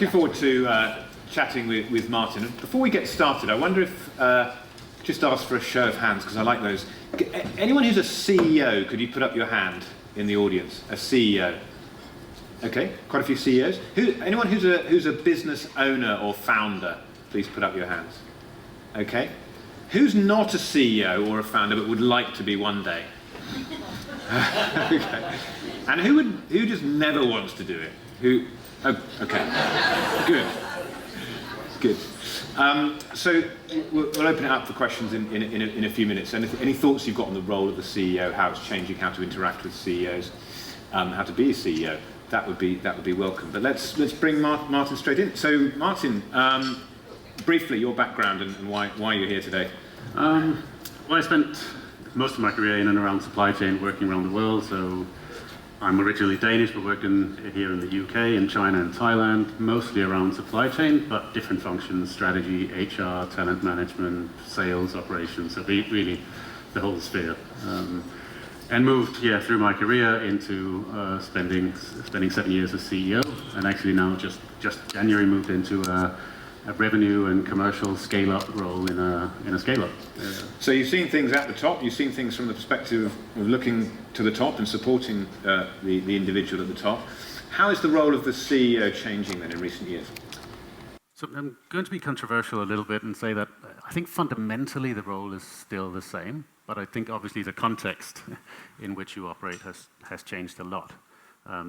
Looking forward to chatting with Martin. Before we get started, I wonder if, just ask for a show of hands, because I like those. Anyone who's a CEO, could you put up your hand in the audience? A CEO. Okay, quite a few CEOs. Anyone who's a business owner or founder, please put up your hands. Okay. Who's not a CEO or a founder but would like to be one day? Okay. And who just never wants to do it? Oh, okay. Good. So we'll open it up for questions in a few minutes. Any thoughts you've got on the role of the CEO, how it's changing, how to interact with CEOs, how to be a CEO? That would be welcome. But let's bring Martin straight in. So Martin, briefly your background and why you're here today. Well, I spent most of my career in and around supply chain, working around the world. So I'm originally Danish, but worked here in the UK, in China and Thailand, mostly around supply chain, but different functions: strategy, HR, talent management, sales, operations. So really the whole sphere. And moved through my career into spending 7 years as CEO, and actually now just January moved into a revenue and commercial scale-up role in a scale-up. So you've seen things at the top, you've seen things from the perspective of looking to the top and supporting the individual at the top. How is the role of the CEO changing then in recent years? So I'm going to be controversial a little bit and say that I think fundamentally the role is still the same, but I think obviously the context in which you operate has changed a lot.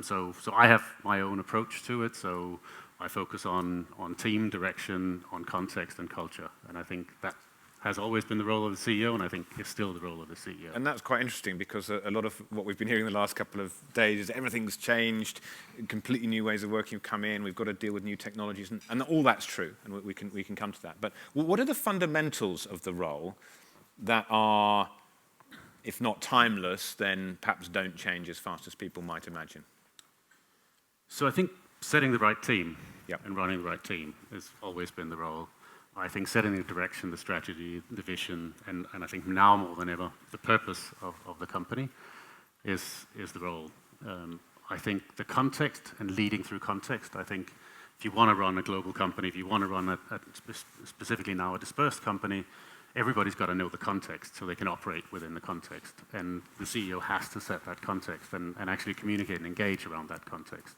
So I have my own approach to it. So I focus on team, direction, on context and culture. And I think that has always been the role of the CEO, and I think it's still the role of the CEO. And that's quite interesting, because a lot of what we've been hearing the last couple of days is everything's changed, completely new ways of working have come in, we've got to deal with new technologies, and all that's true, and we can come to that. But what are the fundamentals of the role that are, if not timeless, then perhaps don't change as fast as people might imagine? So I think setting the right team Yep. and running the right team has always been the role. I think setting the direction, the strategy, the vision, and I think now more than ever, the purpose of the company is the role. I think the context and leading through context, I think if you want to run a global company, if you want to run specifically now a dispersed company, everybody's got to know the context so they can operate within the context. And the CEO has to set that context and actually communicate and engage around that context.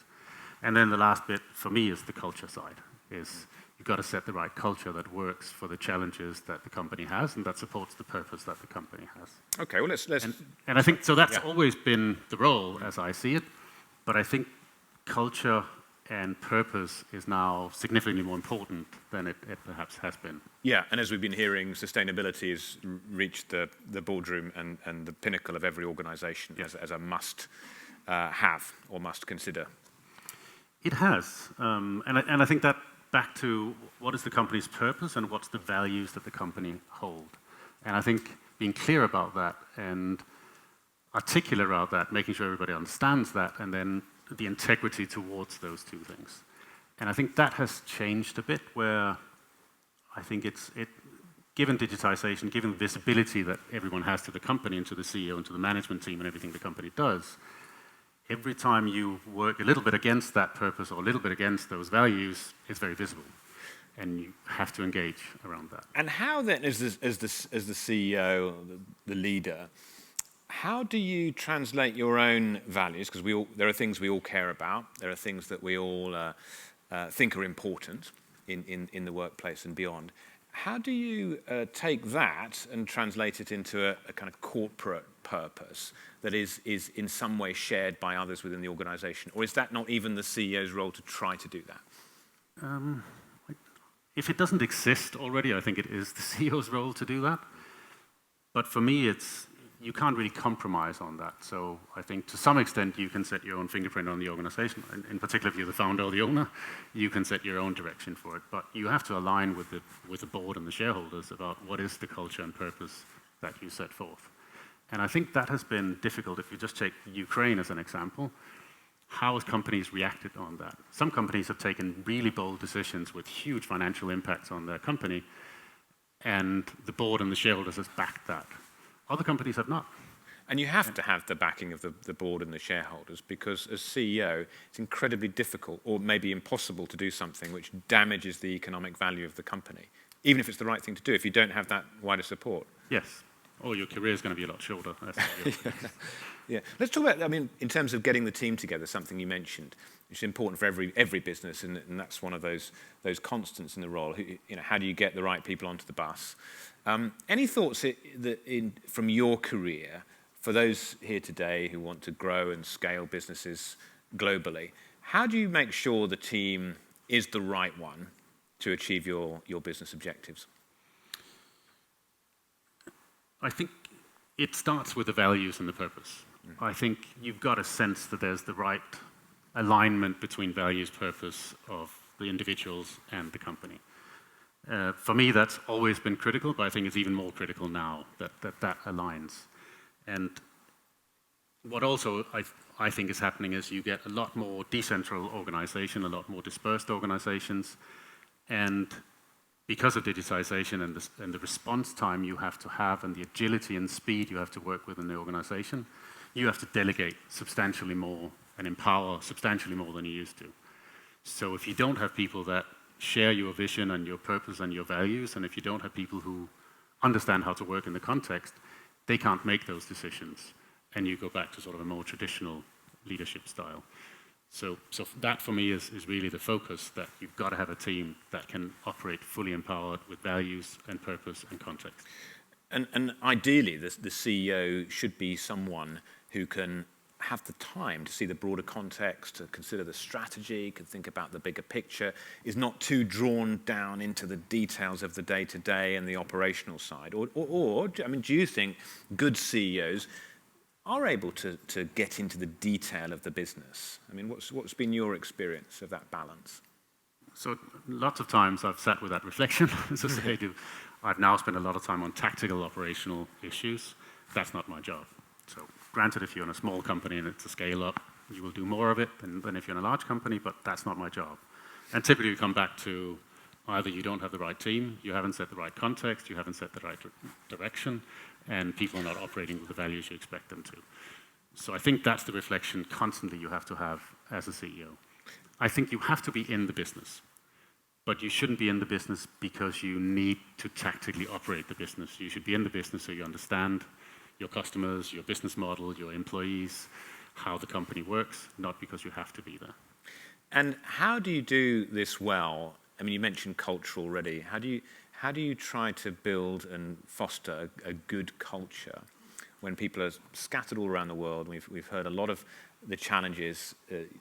And then the last bit for me is the culture side, is you've got to set the right culture that works for the challenges that the company has and that supports the purpose that the company has. Okay, well let's and I think so that's always been the role as I see it, but I think culture and purpose is now significantly more important than it perhaps has been. Yeah, and as we've been hearing, sustainability has reached the boardroom and the pinnacle of every organisation as a must have or must consider. It has, and I think that back to what is the company's purpose and what's the values that the company hold. And I think being clear about that and articulate about that, making sure everybody understands that, and then the integrity towards those two things. And I think that has changed a bit, where I think given digitization, given the visibility that everyone has to the company and to the CEO and to the management team and everything the company does, every time you work a little bit against that purpose or a little bit against those values, it's very visible, and you have to engage around that. And how then, as the CEO, the leader, how do you translate your own values? Because there are things we all care about. There are things that we all think are important in the workplace and beyond. How do you take that and translate it into a kind of corporate purpose that is in some way shared by others within the organisation? Or is that not even the CEO's role to try to do that? If it doesn't exist already, I think it is the CEO's role to do that. But for me, you can't really compromise on that. So I think to some extent you can set your own fingerprint on the organisation. In particular, if you're the founder or the owner, you can set your own direction for it. But you have to align with the board and the shareholders about what is the culture and purpose that you set forth. And I think that has been difficult. If you just take Ukraine as an example, how have companies reacted on that? Some companies have taken really bold decisions with huge financial impacts on their company, and the board and the shareholders has backed that. Other companies have not. And you have to have the backing of the board and the shareholders, because as CEO, it's incredibly difficult or maybe impossible to do something which damages the economic value of the company, even if it's the right thing to do, if you don't have that wider support. Yes. Or your career is going to be a lot shorter. Yeah. Let's talk about, I mean, in terms of getting the team together, something you mentioned, which is important for every business, and that's one of those constants in the role. How do you get the right people onto the bus? Any thoughts from your career, for those here today who want to grow and scale businesses globally, how do you make sure the team is the right one to achieve your business objectives? I think it starts with the values and the purpose. I think you've got a sense that there's the right alignment between values, purpose of the individuals and the company. For me, that's always been critical, but I think it's even more critical now that aligns. And what also I think is happening is you get a lot more decentral organization, a lot more dispersed organizations, and because of digitization and the response time you have to have and the agility and speed you have to work with in the organization, you have to delegate substantially more and empower substantially more than you used to. So if you don't have people that share your vision and your purpose and your values, and if you don't have people who understand how to work in the context, they can't make those decisions. And you go back to sort of a more traditional leadership style. So that for me is really the focus, that you've got to have a team that can operate fully empowered with values and purpose and context. And ideally, the CEO should be someone who can have the time to see the broader context, to consider the strategy, can think about the bigger picture, is not too drawn down into the details of the day-to-day and the operational side. Or I mean, do you think good CEOs are able to get into the detail of the business? I mean, what's been your experience of that balance? So lots of times I've sat with that reflection. As I say, I've now spent a lot of time on tactical operational issues. That's not my job. So granted, if you're in a small company and it's a scale up, you will do more of it than if you're in a large company, but that's not my job. And typically you come back to either you don't have the right team, you haven't set the right context, you haven't set the right direction, and people are not operating with the values you expect them to. So I think that's the reflection constantly you have to have as a CEO. I think you have to be in the business, but you shouldn't be in the business because you need to tactically operate the business. You should be in the business so you understand your customers, your business model, your employees, how the company works, not because you have to be there. And how do you do this well? I mean, you mentioned culture already. How do you try to build and foster a good culture when people are scattered all around the world? We've heard a lot of the challenges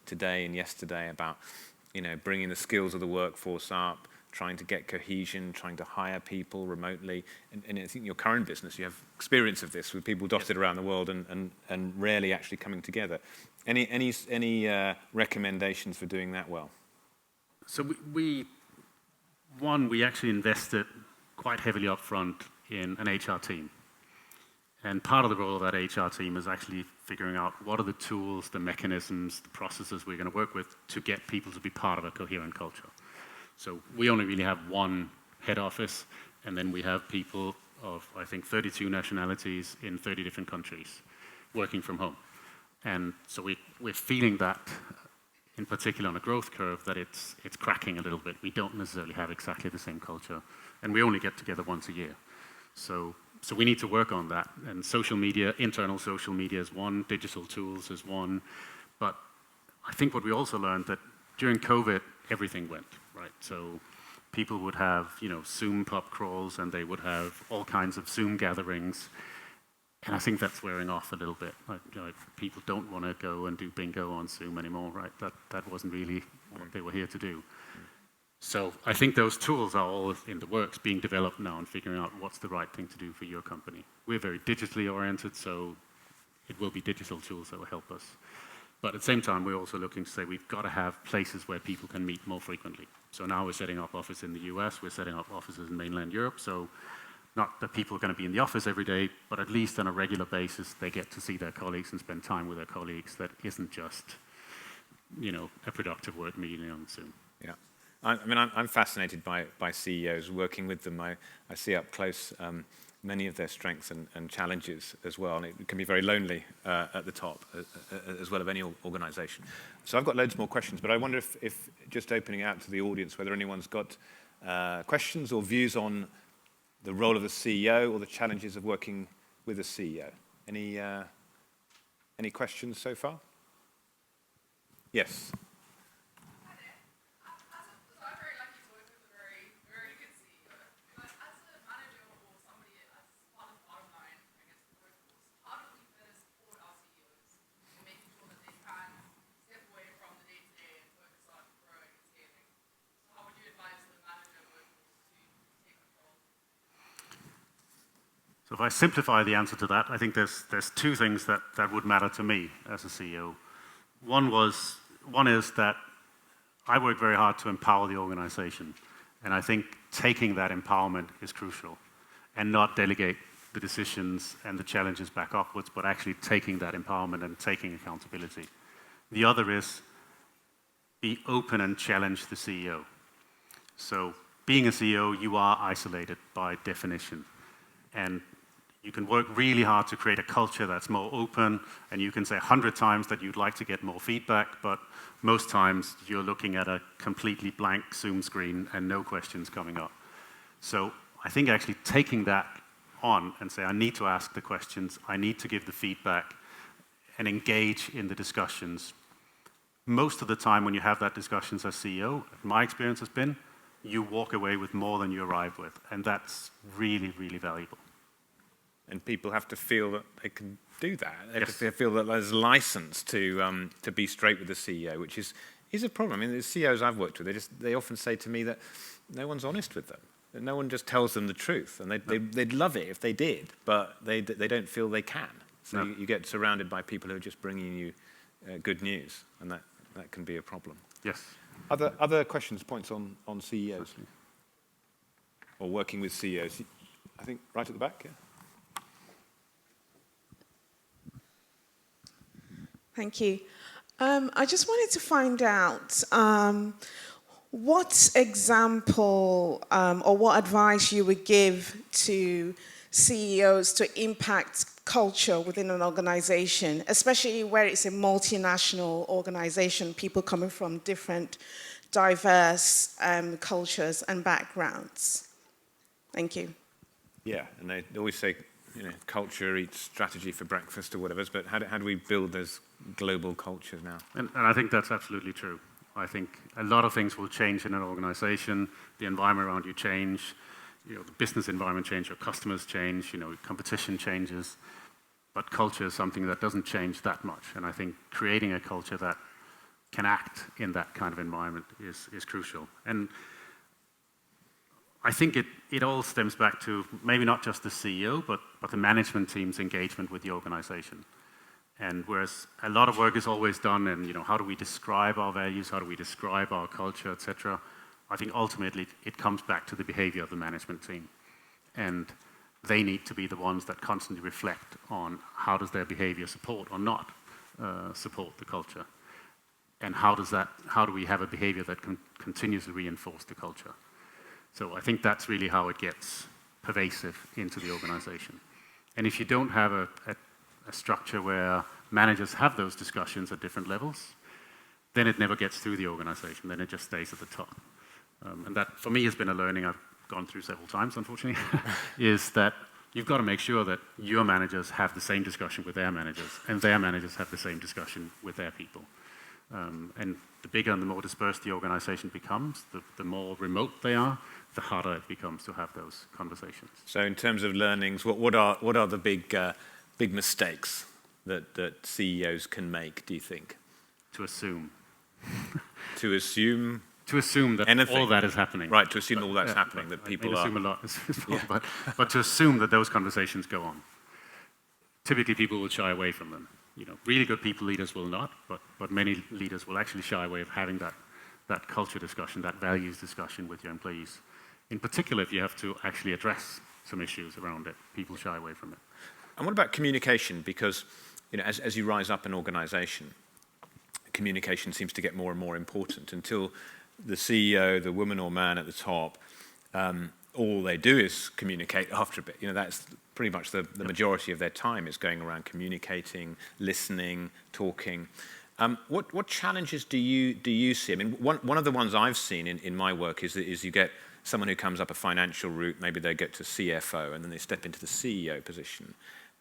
today and yesterday about, bringing the skills of the workforce up, trying to get cohesion, trying to hire people remotely. And I think in your current business, you have experience of this with people dotted around the world and rarely actually coming together. Any recommendations for doing that well? So we actually invested quite heavily up front in an HR team. And part of the role of that HR team is actually figuring out what are the tools, the mechanisms, the processes we're going to work with to get people to be part of a coherent culture. So we only really have one head office, and then we have people of, I think, 32 nationalities in 30 different countries working from home. And so we're feeling that, in particular on a growth curve, that it's cracking a little bit. We don't necessarily have exactly the same culture, and we only get together once a year. So we need to work on that. And social media, internal social media is one, digital tools is one. But I think what we also learned that during COVID, everything went, right? So people would have, Zoom pub crawls, and they would have all kinds of Zoom gatherings. And I think that's wearing off a little bit. People don't want to go and do bingo on Zoom anymore, right? That wasn't really what they were here to do. So I think those tools are all in the works, being developed now and figuring out what's the right thing to do for your company. We're very digitally oriented, so it will be digital tools that will help us. But at the same time, we're also looking to say we've got to have places where people can meet more frequently. So now we're setting up office in the US, we're setting up offices in mainland Europe. So not that people are going to be in the office every day, but at least on a regular basis, they get to see their colleagues and spend time with their colleagues. That isn't just, a productive work meeting on Zoom. Yeah. I'm fascinated by CEOs, working with them. I see up close many of their strengths and challenges as well, and it can be very lonely at the top as well of any organisation. So I've got loads more questions, but I wonder if just opening out to the audience, whether anyone's got questions or views on the role of the CEO or the challenges of working with a CEO. Any questions so far? Yes. So if I simplify the answer to that, I think there's two things that would matter to me as a CEO. One is that I work very hard to empower the organization, and I think taking that empowerment is crucial, and not delegate the decisions and the challenges back upwards, but actually taking that empowerment and taking accountability. The other is be open and challenge the CEO. So being a CEO, you are isolated by definition, and you can work really hard to create a culture that's more open, and you can say 100 times that you'd like to get more feedback, but most times you're looking at a completely blank Zoom screen and no questions coming up. So I think actually taking that on and say, I need to ask the questions, I need to give the feedback, and engage in the discussions. Most of the time when you have that discussions as CEO, my experience has been, you walk away with more than you arrive with, and that's really, really valuable. And people have to feel that they can do that. They Yes. have to feel that there's license to be straight with the CEO, which is a problem. I mean, the CEOs I've worked with, they often say to me that no one's honest with them. That no one just tells them the truth, and they'd love it if they did, but they don't feel they can. So you get surrounded by people who are just bringing you good news, and that can be a problem. Yes. Other questions, points on CEOs or working with CEOs? I think right at the back. Yeah. Thank you. I just wanted to find out what example or what advice you would give to CEOs to impact culture within an organization, especially where it's a multinational organization, people coming from different diverse cultures and backgrounds. Thank you. Yeah, and they always say, culture eats strategy for breakfast or whatever, but how do we build those global cultures now? And I think that's absolutely true. I think a lot of things will change in an organization, the environment around you change, the business environment change, your customers change, competition changes, but culture is something that doesn't change that much. And I think creating a culture that can act in that kind of environment is crucial. And I think it all stems back to maybe not just the CEO, but the management team's engagement with the organization. And whereas a lot of work is always done in, how do we describe our values, how do we describe our culture, etc., I think ultimately it comes back to the behavior of the management team. And they need to be the ones that constantly reflect on how does their behavior support or not support the culture. And how do we have a behavior that can continuously reinforce the culture. So I think that's really how it gets pervasive into the organization. And if you don't have a structure where managers have those discussions at different levels, then it never gets through the organization, then it just stays at the top. And that, for me, has been a learning I've gone through several times, unfortunately, is that you've got to make sure that your managers have the same discussion with their managers, and their managers have the same discussion with their people. And the bigger and the more dispersed the organization becomes, the more remote they are, the harder it becomes to have those conversations. So in terms of learnings, what are the big mistakes that CEOs can make, do you think? To assume. To assume? To assume that anything. All that is happening. Right, to assume all that's happening, that people are... assume a lot, but to assume that those conversations go on. Typically people will shy away from them. Really good people leaders will not, but many leaders will actually shy away of having that culture discussion, that values discussion with your employees. In particular, if you have to actually address some issues around it, people shy away from it. And what about communication? Because as you rise up an organization, communication seems to get more and more important until the CEO, the woman or man at the top, all they do is communicate after a bit. That's pretty much the majority of their time is going around communicating, listening, talking. What challenges do you see? I mean, one of the ones I've seen in my work is you get someone who comes up a financial route, maybe they get to CFO, and then they step into the CEO position,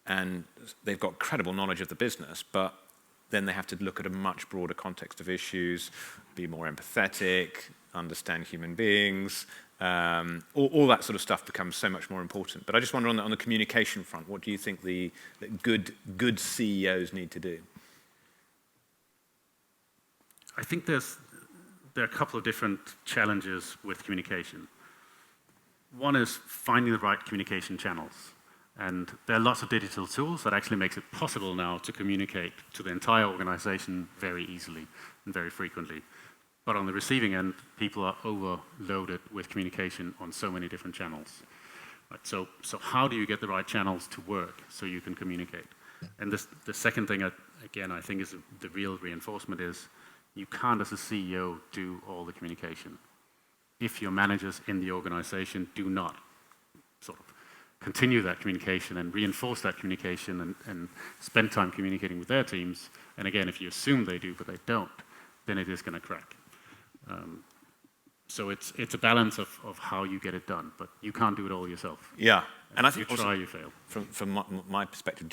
and they've got credible knowledge of the business, but then they have to look at a much broader context of issues, be more empathetic, understand human beings. All that sort of stuff becomes so much more important. But I just wonder on the communication front, what do you think the good CEOs need to do? I think there are a couple of different challenges with communication. One is finding the right communication channels. And there are lots of digital tools that actually makes it possible now to communicate to the entire organization very easily and very frequently. But on the receiving end, people are overloaded with communication on so many different channels. Right? So how do you get the right channels to work so you can communicate? And the second thing, again, I think is the real reinforcement is you can't, as a CEO, do all the communication. If your managers in the organization do not sort of continue that communication and reinforce that communication and spend time communicating with their teams, and again, if you assume they do but they don't, then it is going to crack. So it's a balance of how you get it done, but you can't do it all yourself. Yeah, and I think you try, you fail. From my perspective,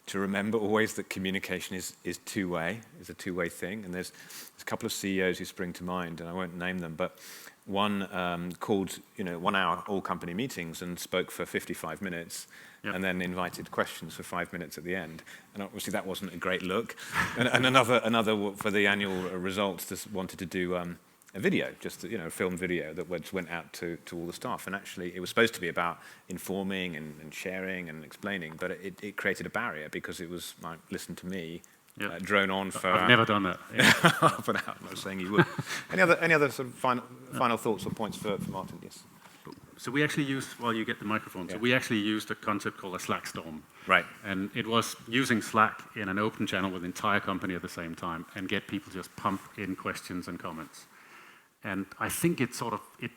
to remember always that communication is two-way, is a two-way thing, and there's a couple of CEOs who spring to mind, and I won't name them, but one called 1 hour all company meetings and spoke for 55 minutes. Yep. And then invited questions for 5 minutes at the end, and obviously that wasn't a great look. and another for the annual results just wanted to do a video, just a film video that went out to all the staff. And actually, it was supposed to be about informing and sharing and explaining, but it created a barrier because it was like, listen to me. Yep. Drone on for... I've never done that. Yeah. Half an hour. I'm not saying you would. Any other sort of final thoughts or points for Martin? Yes. So we actually used, while you get the microphone, so we actually used a concept called a Slack storm. Right. And it was using Slack in an open channel with the entire company at the same time and get people to just pump in questions and comments. And I think it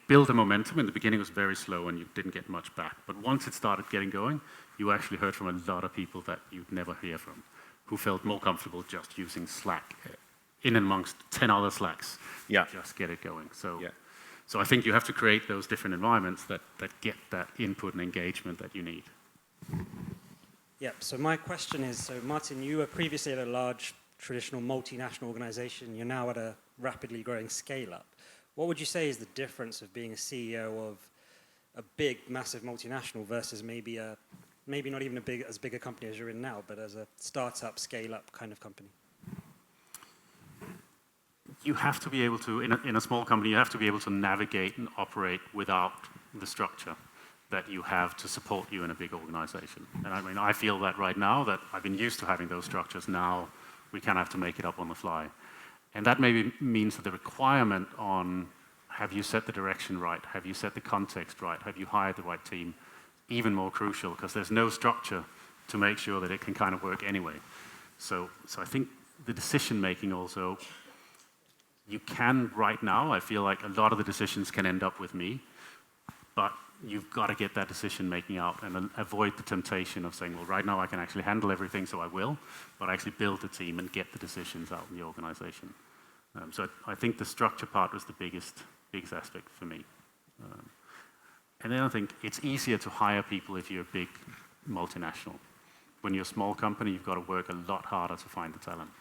built a momentum. In the beginning it was very slow and you didn't get much back. But once it started getting going, you actually heard from a lot of people that you'd never hear from, who felt more comfortable just using Slack in and amongst 10 other Slacks. Yeah. Just get it going. So I think you have to create those different environments that get that input and engagement that you need. Yeah, so my question is, so Martin, you were previously at a large traditional multinational organization. You're now at a rapidly growing scale-up. What would you say is the difference of being a CEO of a big, massive multinational versus maybe not even as big a company as you're in now, but as a startup, scale-up kind of company? You have to be able to, in a small company, you have to be able to navigate and operate without the structure that you have to support you in a big organization. And I mean, I feel that right now, that I've been used to having those structures. Now we kind of have to make it up on the fly. And that maybe means that the requirement on, have you set the direction right? Have you set the context right? Have you hired the right team? Even more crucial, because there's no structure to make sure that it can kind of work anyway. So I think the decision making also, you can right now, I feel like a lot of the decisions can end up with me, but you've got to get that decision making out and avoid the temptation of saying, well, right now I can actually handle everything, so I will, but actually build the team and get the decisions out in the organization. So I think the structure part was the biggest aspect for me. And then I think it's easier to hire people if you're a big multinational. When you're a small company, you've got to work a lot harder to find the talent.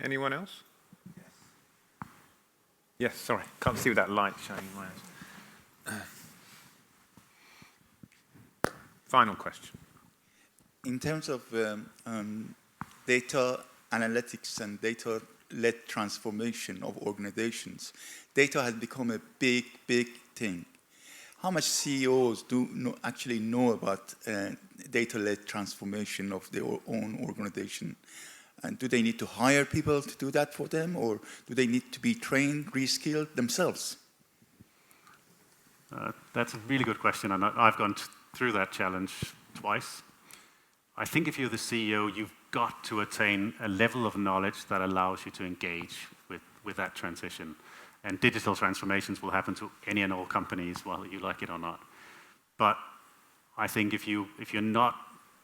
Anyone else? Yes, sorry. Can't see with that light shining in my eyes. Final question. In terms of data analytics and data-led transformation of organizations, data has become a big, big thing. How much CEOs actually know about data-led transformation of their own organization? And do they need to hire people to do that for them, or do they need to be trained, reskilled themselves? That's a really good question, and I've gone through that challenge twice. I think if you're the CEO, you've got to attain a level of knowledge that allows you to engage with that transition. And digital transformations will happen to any and all companies, whether you like it or not. But I think if you're not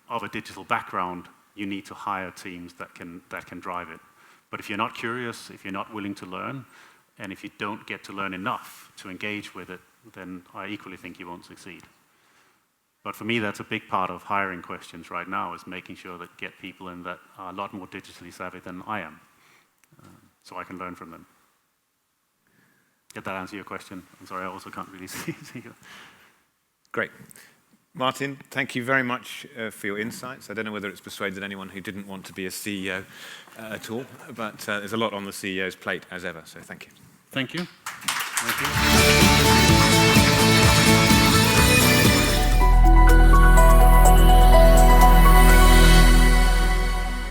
of a digital background, you need to hire teams that can drive it. But if you're not curious, if you're not willing to learn, and if you don't get to learn enough to engage with it, then I equally think you won't succeed. But for me, that's a big part of hiring questions right now, is making sure that get people in that are a lot more digitally savvy than I am, so I can learn from them. Did that answer your question? I'm sorry, I also can't really see you. Great. Martin, thank you very much for your insights. I don't know whether it's persuaded anyone who didn't want to be a CEO at all, but there's a lot on the CEO's plate as ever, so thank you. Thank you. Thank you.